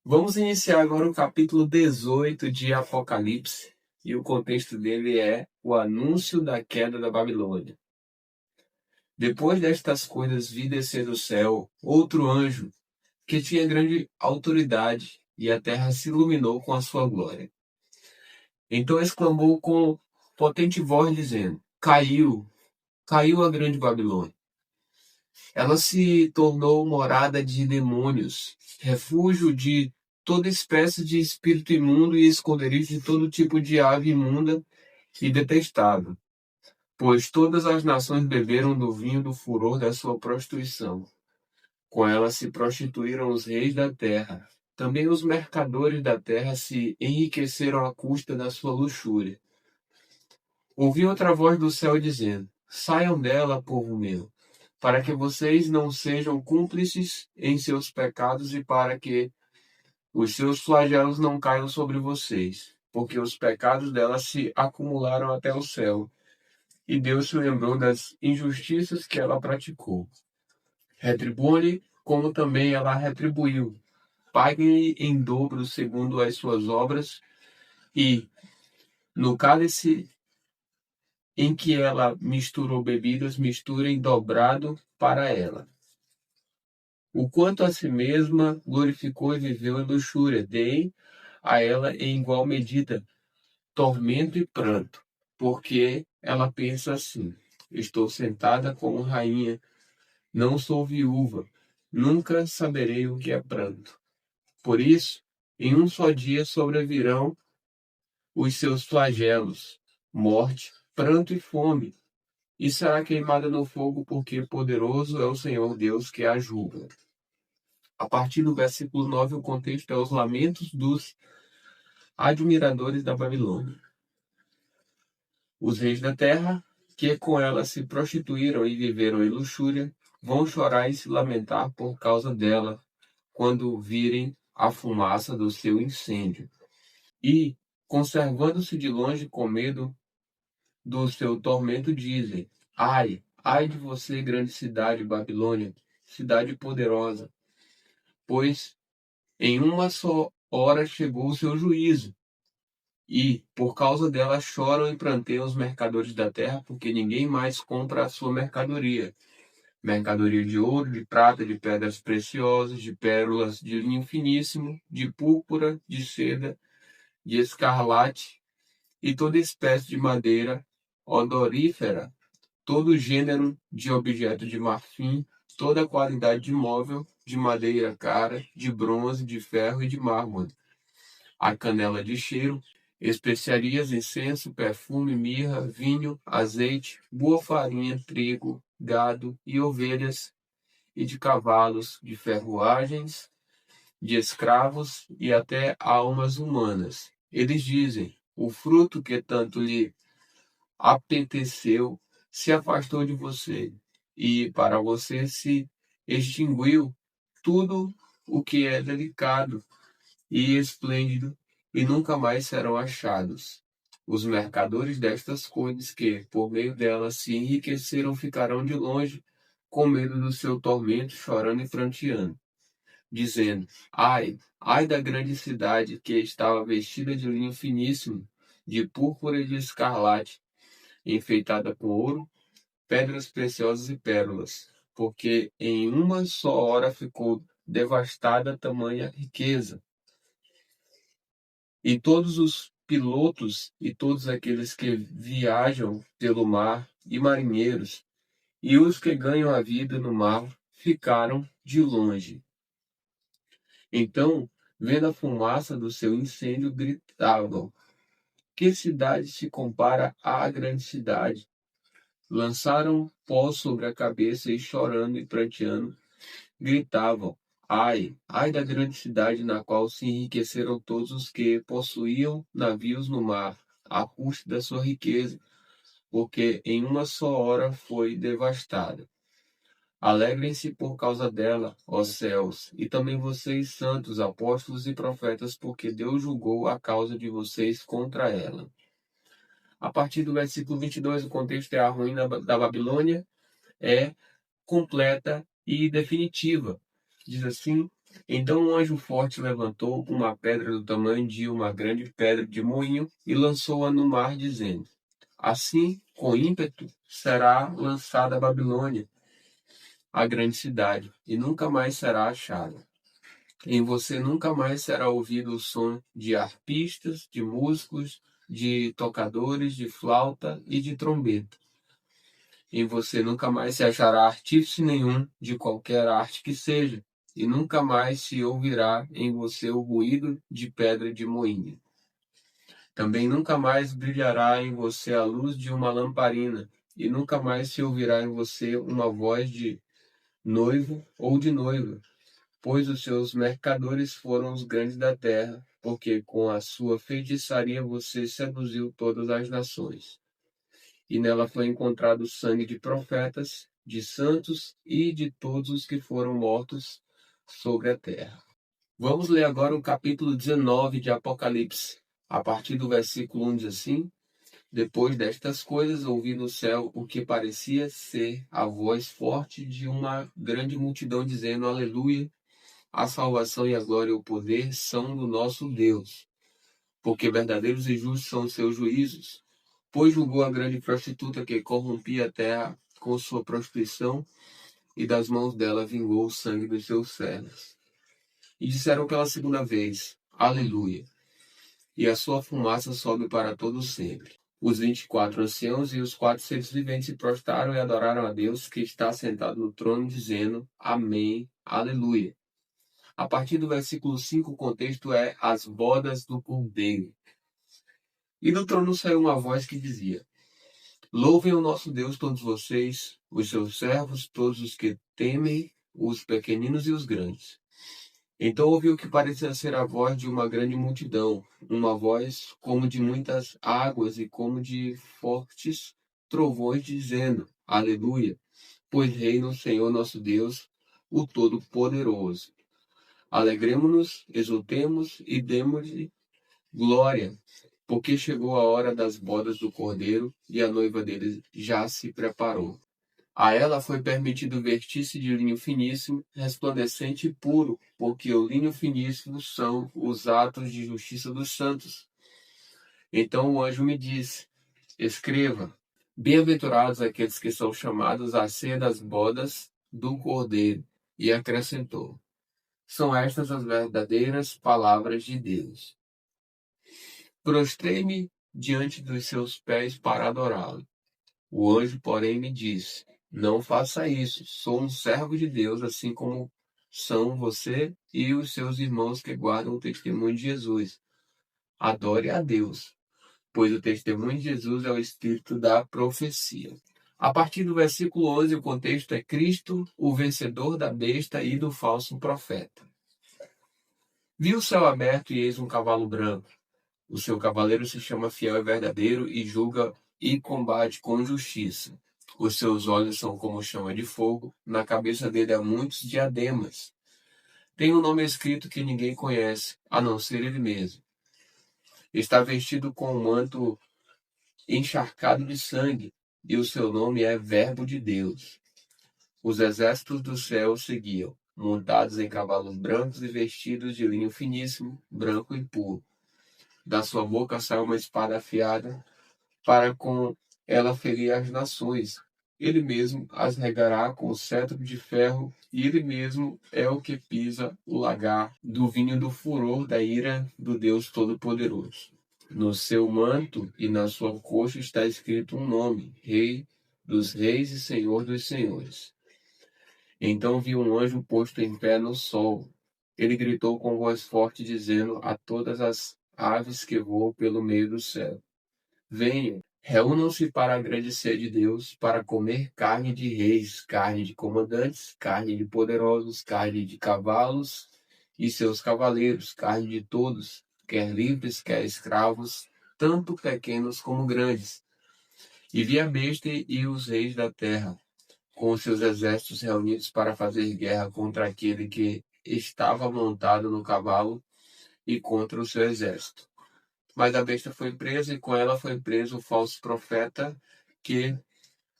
Vamos iniciar agora o capítulo 18 de Apocalipse, e o contexto dele é o anúncio da queda da Babilônia. Depois destas coisas vi descer do céu outro anjo, que tinha grande autoridade, e a terra se iluminou com a sua glória. Então exclamou com potente voz, dizendo: Caiu, caiu a grande Babilônia. Ela se tornou morada de demônios, refúgio de toda espécie de espírito imundo e esconderijo de todo tipo de ave imunda e detestável, pois todas as nações beberam do vinho do furor da sua prostituição. Com ela se prostituíram os reis da terra. Também os mercadores da terra se enriqueceram à custa da sua luxúria. Ouvi outra voz do céu dizendo: Saiam dela, povo meu, para que vocês não sejam cúmplices em seus pecados e para que os seus flagelos não caiam sobre vocês, porque os pecados dela se acumularam até o céu, e Deus se lembrou das injustiças que ela praticou. Retribuam-lhe como também ela retribuiu. Paguem-lhe em dobro segundo as suas obras, e no cálice em que ela misturou bebidas, misturem dobrado para ela. O quanto a si mesma glorificou e viveu em luxúria, deem a ela em igual medida tormento e pranto, porque ela pensa assim: estou sentada como rainha, não sou viúva, nunca saberei o que é pranto. Por isso, em um só dia sobrevirão os seus flagelos, morte, pranto e fome, e será queimada no fogo, porque poderoso é o Senhor Deus que a julga. A partir do versículo 9, o contexto é os lamentos dos admiradores da Babilônia. Os reis da terra, que com ela se prostituíram e viveram em luxúria, vão chorar e se lamentar por causa dela, quando virem a fumaça do seu incêndio. E, conservando-se de longe com medo do seu tormento, dizem: Ai, ai de você, grande cidade, Babilônia, cidade poderosa, pois em uma só hora chegou o seu juízo. E, por causa dela, choram e pranteiam os mercadores da terra, porque ninguém mais compra a sua mercadoria. Mercadoria de ouro, de prata, de pedras preciosas, de pérolas, de linho finíssimo, de púrpura, de seda, de escarlate e toda espécie de madeira odorífera, todo gênero de objeto de marfim, toda qualidade de móvel, de madeira cara, de bronze, de ferro e de mármore, a canela de cheiro, especiarias, incenso, perfume, mirra, vinho, azeite, boa farinha, trigo, gado e ovelhas, e de cavalos, de ferruagens, de escravos e até almas humanas. Eles dizem: o fruto que tanto lhe apeteceu se afastou de você, e para você se extinguiu tudo o que é delicado e esplêndido, e nunca mais serão achados. Os mercadores destas coisas que, por meio delas, se enriqueceram ficarão de longe, com medo do seu tormento, chorando e pranteando, dizendo: Ai, ai da grande cidade que estava vestida de linho finíssimo, de púrpura e de escarlate, enfeitada com ouro, pedras preciosas e pérolas, porque em uma só hora ficou devastada tamanha riqueza. E todos os pilotos e todos aqueles que viajam pelo mar, e marinheiros, e os que ganham a vida no mar, ficaram de longe. Então, vendo a fumaça do seu incêndio, gritavam: Que cidade se compara à grande cidade? Lançaram pó sobre a cabeça e, chorando e pranteando, gritavam: Ai, ai da grande cidade na qual se enriqueceram todos os que possuíam navios no mar, à custa da sua riqueza, porque em uma só hora foi devastada. Alegrem-se por causa dela, ó céus, e também vocês, santos, apóstolos e profetas, porque Deus julgou a causa de vocês contra ela. A partir do versículo 22, o contexto é a ruína da Babilônia, é completa e definitiva. Diz assim: Então um anjo forte levantou uma pedra do tamanho de uma grande pedra de moinho e lançou-a no mar, dizendo: Assim, com ímpeto, será lançada a Babilônia, a grande cidade, e nunca mais será achada. Em você nunca mais será ouvido o som de arpistas, de músicos, de tocadores de flauta e de trombeta. Em você nunca mais se achará artífice nenhum de qualquer arte que seja, e nunca mais se ouvirá em você o ruído de pedra de moinho. Também nunca mais brilhará em você a luz de uma lamparina, e nunca mais se ouvirá em você uma voz de noivo ou de noiva, pois os seus mercadores foram os grandes da terra, porque com a sua feitiçaria você seduziu todas as nações. E nela foi encontrado o sangue de profetas, de santos e de todos os que foram mortos sobre a terra. Vamos ler agora o capítulo 19 de Apocalipse. A partir do versículo 1 diz assim: Depois destas coisas, ouvi no céu o que parecia ser a voz forte de uma grande multidão, dizendo: Aleluia! A salvação e a glória e o poder são do nosso Deus, porque verdadeiros e justos são os seus juízos. Pois julgou a grande prostituta que corrompia a terra com sua prostituição, e das mãos dela vingou o sangue dos seus servos. E disseram pela segunda vez: Aleluia! E a sua fumaça sobe para todo sempre. Os 24 anciãos e os 4 seres viventes se prostraram e adoraram a Deus que está sentado no trono, dizendo: Amém, Aleluia. A partir do versículo 5, o contexto é as bodas do Cordeiro. E do trono saiu uma voz que dizia: Louvem o nosso Deus todos vocês, os seus servos, todos os que temem, os pequeninos e os grandes. Então ouvi o que parecia ser a voz de uma grande multidão, uma voz como de muitas águas e como de fortes trovões, dizendo: Aleluia, pois reina o Senhor nosso Deus, o Todo-Poderoso. Alegremo-nos, exultemos e demos-lhe glória, porque chegou a hora das bodas do Cordeiro e a noiva dele já se preparou. A ela foi permitido vestir-se de linho finíssimo, resplandecente e puro, porque o linho finíssimo são os atos de justiça dos santos. Então o anjo me disse: Escreva: Bem-aventurados aqueles que são chamados à ceia das bodas do Cordeiro. E acrescentou: São estas as verdadeiras palavras de Deus. Prostrei-me diante dos seus pés para adorá-lo. O anjo, porém, me disse: Não faça isso. Sou um servo de Deus, assim como são você e os seus irmãos que guardam o testemunho de Jesus. Adore a Deus, pois o testemunho de Jesus é o espírito da profecia. A partir do versículo 11, o contexto é Cristo, o vencedor da besta e do falso profeta. Vi o céu aberto e eis um cavalo branco. O seu cavaleiro se chama Fiel e Verdadeiro e julga e combate com justiça. Os seus olhos são como chama de fogo, na cabeça dele há muitos diademas. Tem um nome escrito que ninguém conhece, a não ser ele mesmo. Está vestido com um manto encharcado de sangue, e o seu nome é Verbo de Deus. Os exércitos do céu o seguiam, montados em cavalos brancos e vestidos de linho finíssimo, branco e puro. Da sua boca sai uma espada afiada, para com ela ferir as nações. Ele mesmo as regará com o cetro de ferro, e ele mesmo é o que pisa o lagar do vinho do furor da ira do Deus Todo-Poderoso. No seu manto e na sua coxa está escrito um nome: Rei dos Reis e Senhor dos Senhores. Então vi um anjo posto em pé no sol. Ele gritou com voz forte, dizendo a todas as aves que voam pelo meio do céu: Venham, reúnam-se para a grande ceia de Deus, para comer carne de reis, carne de comandantes, carne de poderosos, carne de cavalos e seus cavaleiros, carne de todos, quer livres, quer escravos, tanto pequenos como grandes. E vi a besta e os reis da terra, com os seus exércitos reunidos para fazer guerra contra aquele que estava montado no cavalo e contra o seu exército. Mas a besta foi presa, e com ela foi preso o falso profeta, que,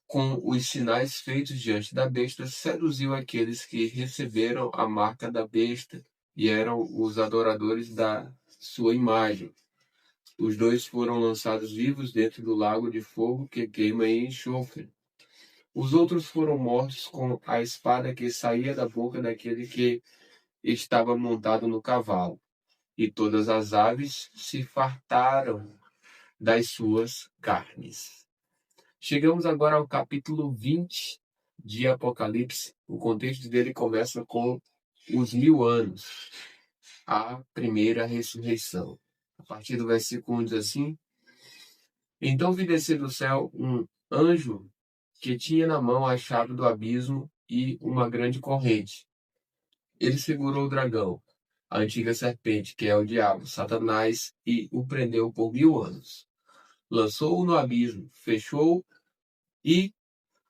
com os sinais feitos diante da besta, seduziu aqueles que receberam a marca da besta e eram os adoradores da sua imagem. Os dois foram lançados vivos dentro do lago de fogo que queima em enxofre. Os outros foram mortos com a espada que saía da boca daquele que estava montado no cavalo. E todas as aves se fartaram das suas carnes. Chegamos agora ao capítulo 20 de Apocalipse. O contexto dele começa com os 1000 anos, a primeira ressurreição. A partir do versículo 1 diz assim: Então vi descer do céu um anjo que tinha na mão a chave do abismo e uma grande corrente. Ele segurou o dragão, a antiga serpente, que é o diabo, Satanás, e o prendeu por 1000 anos. Lançou-o no abismo, fechou e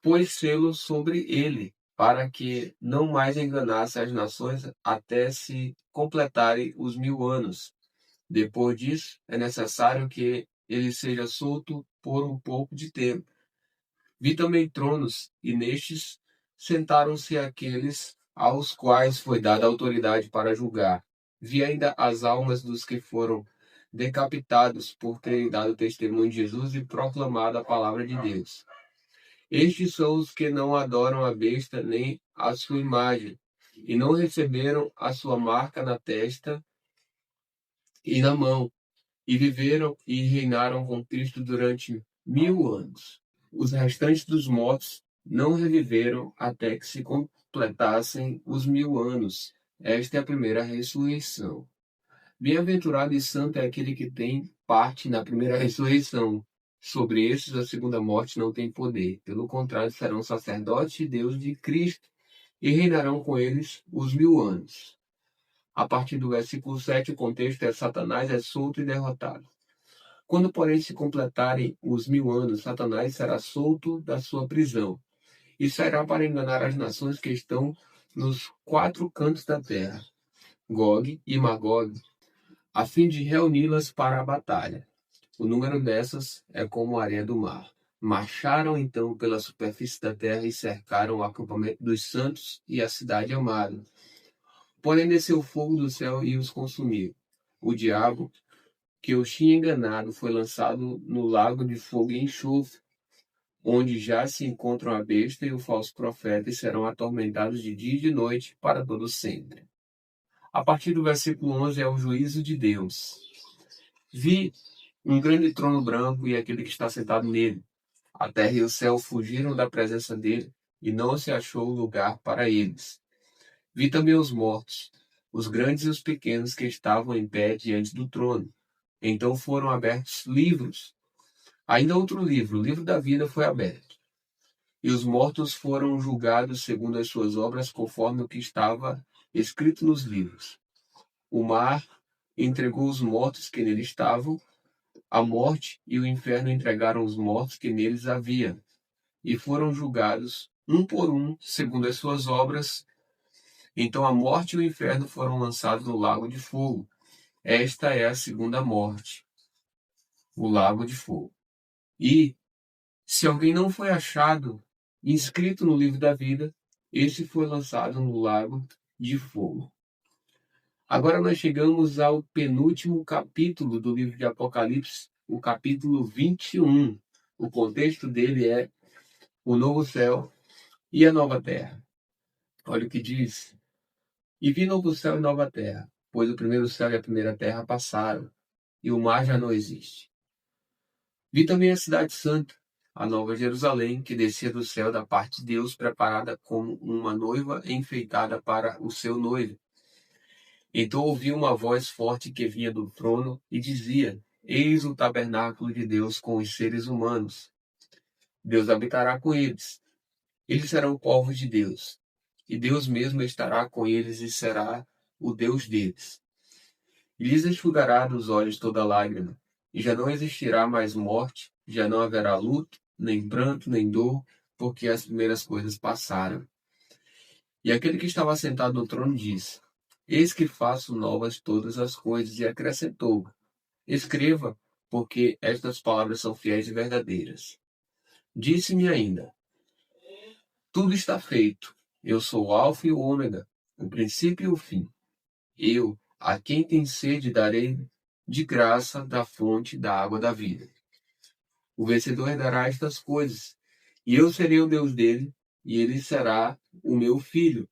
pôs selo sobre ele, para que não mais enganasse as nações até se completarem os 1000 anos. Depois disso, é necessário que ele seja solto por um pouco de tempo. Vi também tronos, e nestes sentaram-se aqueles aos quais foi dada autoridade para julgar. Vi ainda as almas dos que foram decapitados por terem dado testemunho de Jesus e proclamado a palavra de Deus. Estes são os que não adoram a besta nem a sua imagem, e não receberam a sua marca na testa e na mão, e viveram e reinaram com Cristo durante 1000 anos. Os restantes dos mortos não reviveram até que se completassem os 1000 anos. Esta é a primeira ressurreição. Bem-aventurado e santo é aquele que tem parte na primeira ressurreição. Sobre estes, a segunda morte não tem poder. Pelo contrário, serão sacerdotes de Deus de Cristo e reinarão com eles os 1000 anos. A partir do versículo 7, o contexto é: Satanás é solto e derrotado. Quando, porém, se completarem os 1000 anos, Satanás será solto da sua prisão e sairá para enganar as nações que estão nos 4 cantos da terra, Gog e Magog, a fim de reuni-las para a batalha. O número dessas é como a areia do mar. Marcharam então pela superfície da terra e cercaram o acampamento dos santos e a cidade amada. Porém desceu fogo do céu e os consumiu. O diabo, que os tinha enganado, foi lançado no lago de fogo e enxofre, onde já se encontram a besta e o falso profeta, e serão atormentados de dia e de noite para todo sempre. A partir do versículo 11 é o juízo de Deus. Vi um grande trono branco e aquele que está sentado nele. A terra e o céu fugiram da presença dele, e não se achou lugar para eles. Vi também os mortos, os grandes e os pequenos que estavam em pé diante do trono. Então foram abertos livros. Ainda outro livro, o livro da vida, foi aberto. E os mortos foram julgados segundo as suas obras, conforme o que estava escrito nos livros. O mar entregou os mortos que nele estavam. A morte e o inferno entregaram os mortos que neles havia, e foram julgados, um por um, segundo as suas obras. Então a morte e o inferno foram lançados no lago de fogo. Esta é a segunda morte, o lago de fogo. E, se alguém não foi achado inscrito no livro da vida, este foi lançado no lago de fogo. Agora nós chegamos ao penúltimo capítulo do livro de Apocalipse, o capítulo 21. O contexto dele é o novo céu e a nova terra. Olha o que diz: E vi novo céu e nova terra, pois o primeiro céu e a primeira terra passaram, e o mar já não existe. Vi também a cidade santa, a nova Jerusalém, que descia do céu da parte de Deus, preparada como uma noiva enfeitada para o seu noivo. Então ouvi uma voz forte que vinha do trono e dizia: Eis o tabernáculo de Deus com os seres humanos. Deus habitará com eles. Eles serão povos de Deus. E Deus mesmo estará com eles e será o Deus deles. E lhes enxugará dos olhos toda lágrima. E já não existirá mais morte, já não haverá luto, nem pranto, nem dor, porque as primeiras coisas passaram. E aquele que estava sentado no trono disse: Eis que faço novas todas as coisas, e acrescentou: Escreva, porque estas palavras são fiéis e verdadeiras. Disse-me ainda: Tudo está feito. Eu sou o Alfa e o Ômega, o princípio e o fim. Eu, a quem tem sede, darei de graça da fonte da água da vida. O vencedor herdará estas coisas, e eu serei o Deus dele, e ele será o meu filho.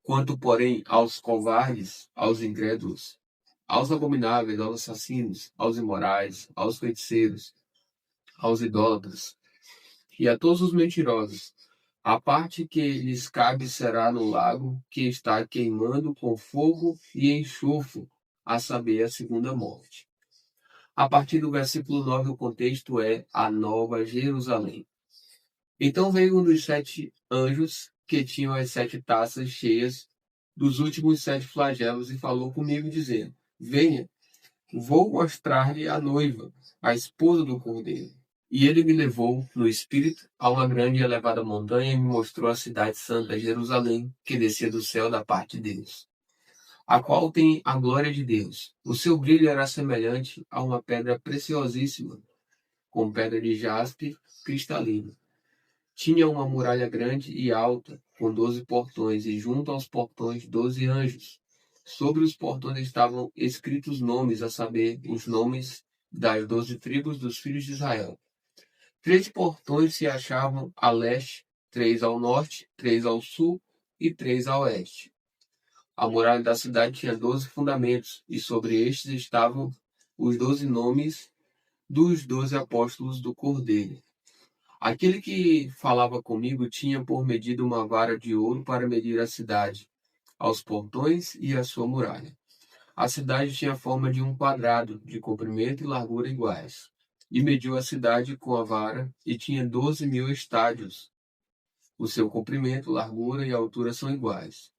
Quanto, porém, aos covardes, aos incrédulos, aos abomináveis, aos assassinos, aos imorais, aos feiticeiros, aos idólatras e a todos os mentirosos, a parte que lhes cabe será no lago que está queimando com fogo e enxofre, a saber, a segunda morte. A partir do versículo 9, o contexto é a Nova Jerusalém. Então veio um dos 7 anjos que tinham as 7 taças cheias dos últimos 7 flagelos e falou comigo, dizendo: Venha, vou mostrar-lhe a noiva, a esposa do Cordeiro. E ele me levou no espírito a uma grande e elevada montanha e me mostrou a cidade santa, Jerusalém, que descia do céu da parte de Deus, a qual tem a glória de Deus. O seu brilho era semelhante a uma pedra preciosíssima, com pedra de jaspe cristalina. Tinha uma muralha grande e alta, com 12 portões, e junto aos portões 12 anjos. Sobre os portões estavam escritos nomes, a saber, os nomes das 12 tribos dos filhos de Israel. 3 portões se achavam a leste, 3 ao norte, 3 ao sul e 3 a oeste. A muralha da cidade tinha 12 fundamentos, e sobre estes estavam os 12 nomes dos 12 apóstolos do Cordeiro. Aquele que falava comigo tinha por medida uma vara de ouro para medir a cidade, aos portões e a sua muralha. A cidade tinha forma de um quadrado, de comprimento e largura iguais. E mediu a cidade com a vara, e tinha 12.000 estádios. O seu comprimento, largura e altura são iguais.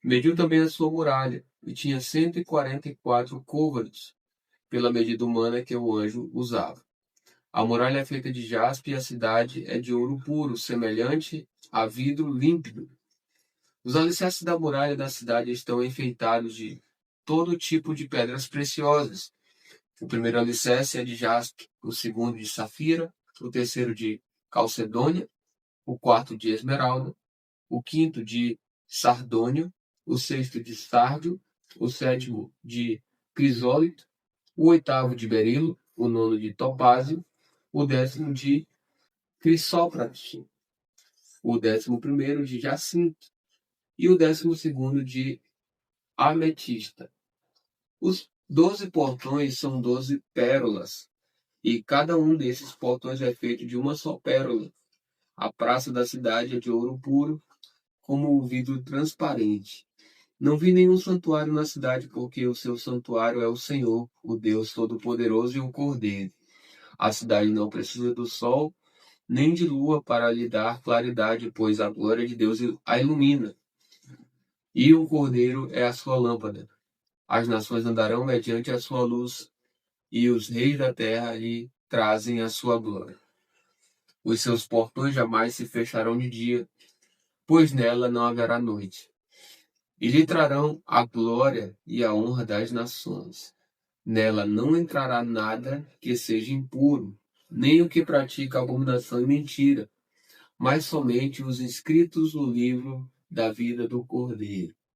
Mediu também a sua muralha, e tinha 144 côvados, pela medida humana que o anjo usava. A muralha é feita de jaspe e a cidade é de ouro puro, semelhante a vidro límpido. Os alicerces da muralha da cidade estão enfeitados de todo tipo de pedras preciosas. O primeiro alicerce é de jaspe, o segundo de safira, o terceiro de calcedônia, o quarto de esmeralda, o quinto de sardônio, o sexto de sárdio, o sétimo de crisólito, o oitavo de berilo, o nono de topázio, o 10º de crisópraso, o 11º de jacinto e o 12º de ametista. Os 12 portões são 12 pérolas, e cada um desses portões é feito de uma só pérola. A praça da cidade é de ouro puro, como o vidro transparente. Não vi nenhum santuário na cidade, porque o seu santuário é o Senhor, o Deus Todo-Poderoso e o Cordeiro. A cidade não precisa do sol, nem de lua para lhe dar claridade, pois a glória de Deus a ilumina. E o Cordeiro é a sua lâmpada. As nações andarão mediante a sua luz, e os reis da terra lhe trazem a sua glória. Os seus portões jamais se fecharão de dia, pois nela não haverá noite. E lhe trarão a glória e a honra das nações. Nela não entrará nada que seja impuro, nem o que pratica abominação e mentira, mas somente os inscritos no livro da vida do Cordeiro.